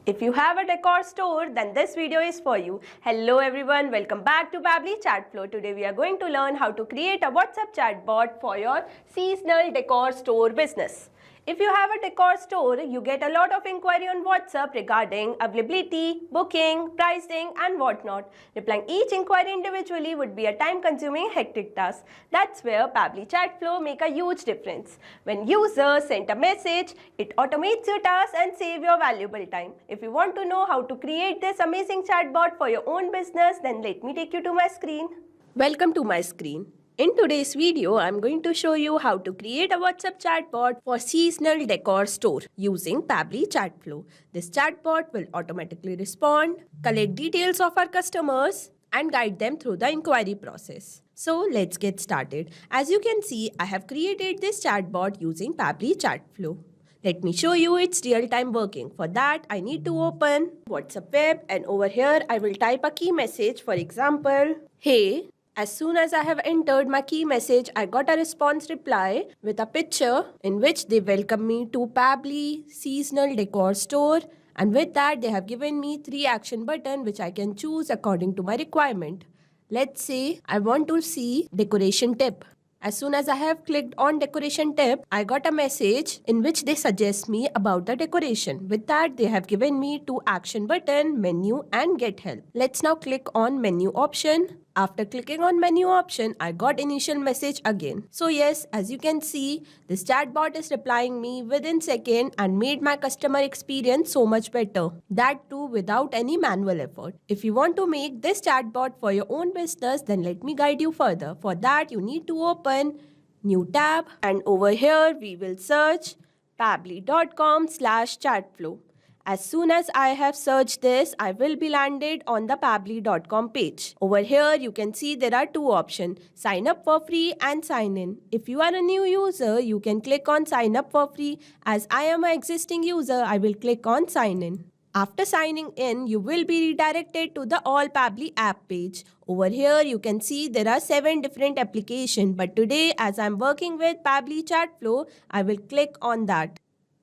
If you have a decor store, then this video is for you. Hello everyone, welcome back to Pabbly Chatflow. Today we are going to learn how to create a WhatsApp chatbot for your seasonal decor store business. If you have a decor store, you get a lot of inquiry on WhatsApp regarding availability, booking, pricing and whatnot. Replying each inquiry individually would be a time-consuming, hectic task. That's where Pabbly Chatflow make a huge difference. When users send a message, it automates your task and save your valuable time. If you want to know how to create this amazing chatbot for your own business, then let me take you to my screen. Welcome to my screen. In today's video, I'm going to show you how to create a WhatsApp chatbot for seasonal decor store using Pabbly Chatflow. This chatbot will automatically respond, collect details of our customers, and guide them through the inquiry process. So let's get started. As you can see, I have created this chatbot using Pabbly Chatflow. Let me show you its real-time working. For that, I need to open WhatsApp web, and over here, I will type a key message. For example, hey. As soon as I have entered my key message, I got a response reply with a picture in which they welcome me to Pabbly Seasonal Decor Store, and with that they have given me 3 action buttons which I can choose according to my requirement. Let's say I want to see decoration tip. As soon as I have clicked on decoration tip, I got a message in which they suggest me about the decoration. With that, they have given me 2 action button, menu and get help. Let's now click on menu option. After clicking on menu option, I got initial message again. So yes, as you can see, this chatbot is replying me within second and made my customer experience so much better. That too without any manual effort. If you want to make this chatbot for your own business, then let me guide you further. For that, you need to open new tab, and over here we will search pabbly.com/chatflow. As soon as I have searched this, I will be landed on the pabbly.com page. Over here, you can see there are 2 options, sign up for free and sign in. If you are a new user, you can click on sign up for free. As I am an existing user, I will click on sign in. After signing in, you will be redirected to the All Pabbly app page. Over here, you can see there are 7 different applications, but today, as I am working with Pabbly Chatflow, I will click on that.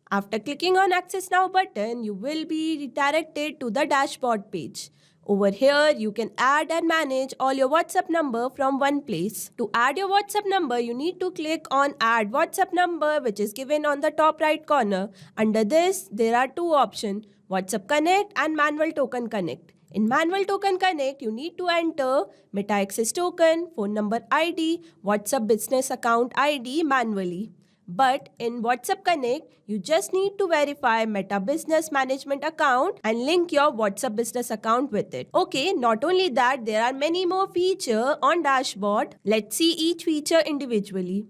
After clicking on Access Now button, you will be redirected to the dashboard page. Over here, you can add and manage all your WhatsApp number from one place. To add your WhatsApp number, you need to click on Add WhatsApp Number, which is given on the top right corner. Under this, there are 2 options, WhatsApp Connect and Manual Token Connect. In Manual Token Connect, you need to enter Meta Access Token, phone number ID, WhatsApp Business Account ID manually. But in WhatsApp Connect, you just need to verify Meta Business Management account and link your WhatsApp business account with it. Okay, not only that, there are many more features on dashboard. Let's see each feature individually.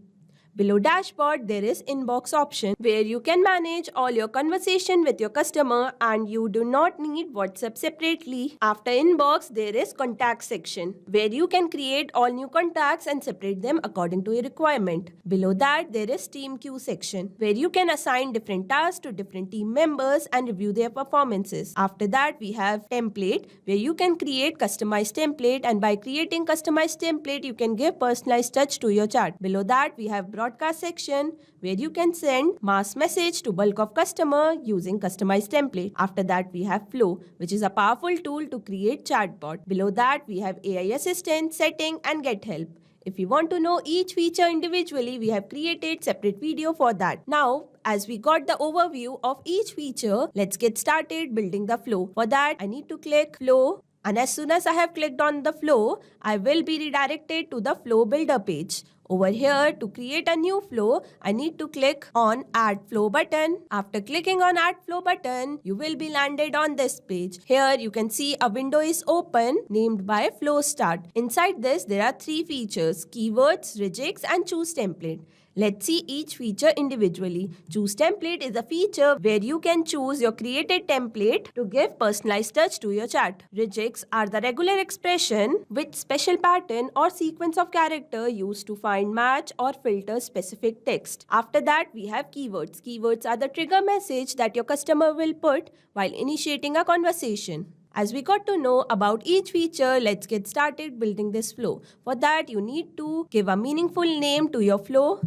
Below dashboard, there is inbox option where you can manage all your conversation with your customer and you do not need WhatsApp separately. After inbox, there is contact section where you can create all new contacts and separate them according to your requirement. Below that, there is team queue section where you can assign different tasks to different team members and review their performances. After that, we have template where you can create customized template, and by creating customized template, you can give personalized touch to your chat. Below that, we have broadcast section where you can send mass message to bulk of customer using customized template. After that, we have Flow, which is a powerful tool to create chatbot. Below that, we have AI assistant, setting and get help. If you want to know each feature individually, we have created separate video for that. Now, as we got the overview of each feature, let's get started building the flow. For that, I need to click Flow. And as soon as I have clicked on the flow, I will be redirected to the flow builder page. Over here, to create a new flow, I need to click on Add Flow button. After clicking on Add Flow button, you will be landed on this page. Here, you can see a window is open named by Flow Start. Inside this, there are 3 features, keywords, regex and choose template. Let's see each feature individually. Choose template is a feature where you can choose your created template to give personalized touch to your chat. Regex are the regular expression with special pattern or sequence of character used to find, match or filter specific text. After that, we have keywords. Keywords are the trigger message that your customer will put while initiating a conversation. As we got to know about each feature, let's get started building this flow. For that, you need to give a meaningful name to your flow.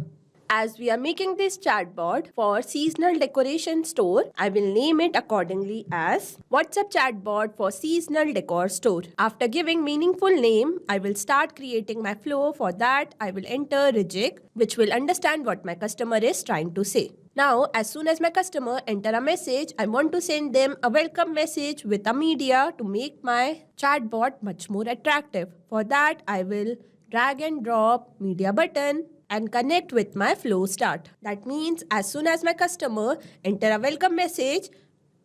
As we are making this chatbot for seasonal decoration store, I will name it accordingly as WhatsApp chatbot for seasonal decor store. After giving meaningful name, I will start creating my flow. For that, I will enter Rejig, which will understand what my customer is trying to say. Now, as soon as my customer enter a message, I want to send them a welcome message with a media to make my chatbot much more attractive. For that, I will drag and drop media button and connect with my flow start. That means as soon as my customer enter a welcome message,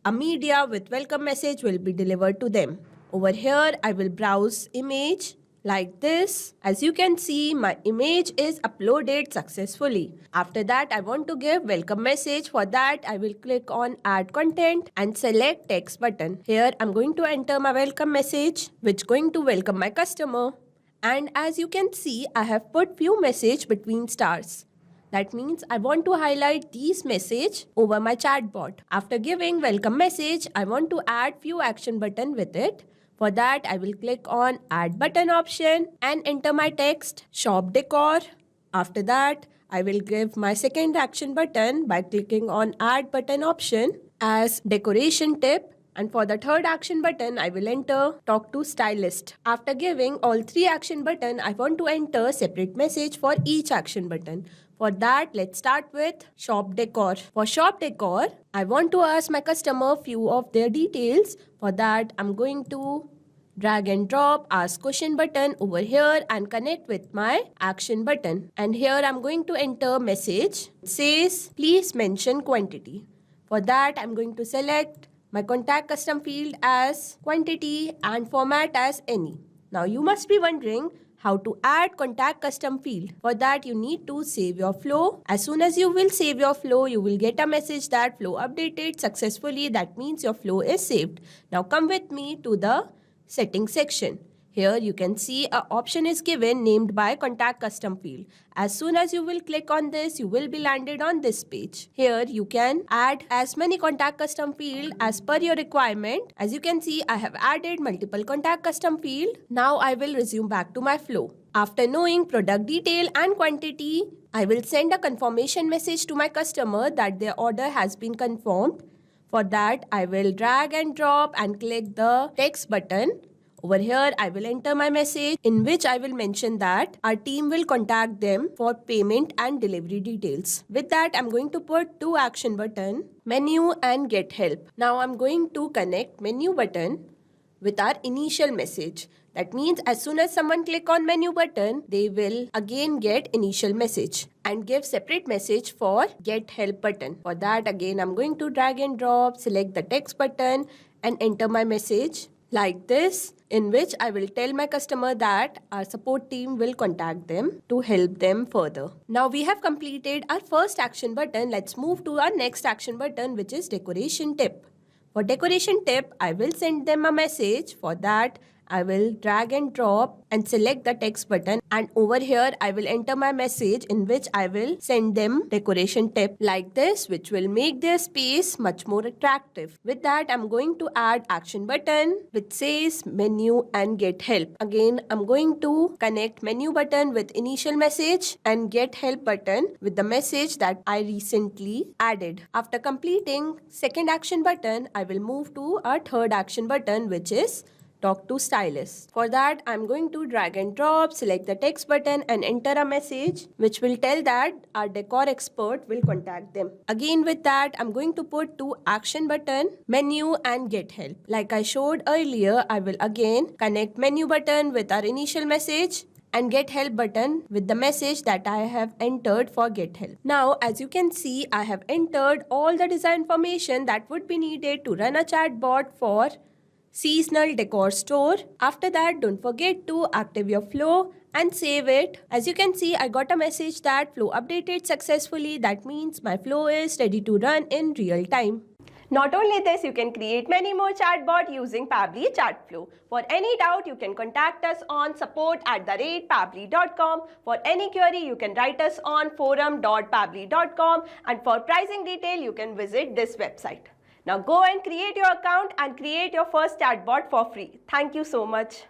a media with welcome message will be delivered to them. Over here, I will browse image like this. As you can see, my image is uploaded successfully. After that, I want to give welcome message. For that, I will click on add content and select text button. Here, I'm going to enter my welcome message, which going to welcome my customer. And as you can see, I have put few message between stars. That means I want to highlight these message over my chatbot. After giving welcome message, I want to add few action button with it. For that, I will click on add button option and enter my text shop decor. After that, I will give my second action button by clicking on add button option as decoration tip. And for the third action button, I will enter talk to stylist. After giving all three action button, I want to enter separate message for each action button. For that, let's start with shop decor. For shop decor, I want to ask my customer few of their details. For that, I'm going to drag and drop ask question button over here and connect with my action button. And here I'm going to enter message. It says, please mention quantity. For that, I'm going to select my contact custom field as quantity and format as any. Now you must be wondering how to add contact custom field. For that, you need to save your flow. As soon as you will save your flow, you will get a message that flow updated successfully. That means your flow is saved. Now come with me to the settings section. Here you can see an option is given named by contact custom field. As soon as you will click on this, you will be landed on this page. Here you can add as many contact custom field as per your requirement. As you can see, I have added multiple contact custom field. Now I will resume back to my flow. After knowing product detail and quantity, I will send a confirmation message to my customer that their order has been confirmed. For that, I will drag and drop and click the text button. Over here, I will enter my message in which I will mention that our team will contact them for payment and delivery details. With that, I'm going to put two action button, menu and get help. Now I'm going to connect menu button with our initial message. That means as soon as someone click on menu button, they will again get initial message and give separate message for get help button. For that, again, I'm going to drag and drop, select the text button and enter my message like this, in which I will tell my customer that our support team will contact them to help them further. Now we have completed our first action button. Let's move to our next action button, which is decoration tip. For decoration tip, I will send them a message. For that, I will drag and drop and select the text button, and over here I will enter my message in which I will send them decoration tip like this, which will make their space much more attractive. With that, I'm going to add action button which says menu and get help. Again, I'm going to connect menu button with initial message and get help button with the message that I recently added. After completing second action button, I will move to our third action button, which is talk to stylist. For that, I'm going to drag and drop, select the text button and enter a message which will tell that our decor expert will contact them. Again, with that, I'm going to put two action button, menu and get help. Like I showed earlier, I will again connect menu button with our initial message and get help button with the message that I have entered for get help. Now, as you can see, I have entered all the design information that would be needed to run a chatbot for seasonal decor store. After that, don't forget to active your flow and save it. As you can see, I got a message that flow updated successfully. That means my flow is ready to run in real time. Not only this, you can create many more chatbot using Pabbly Chatflow. For any doubt, you can contact us on support@pabbly.com. For any query, you can write us on forum.pabbly.com, and for pricing detail, you can visit this website. Now go and create your account and create your first chatbot for free. Thank you so much.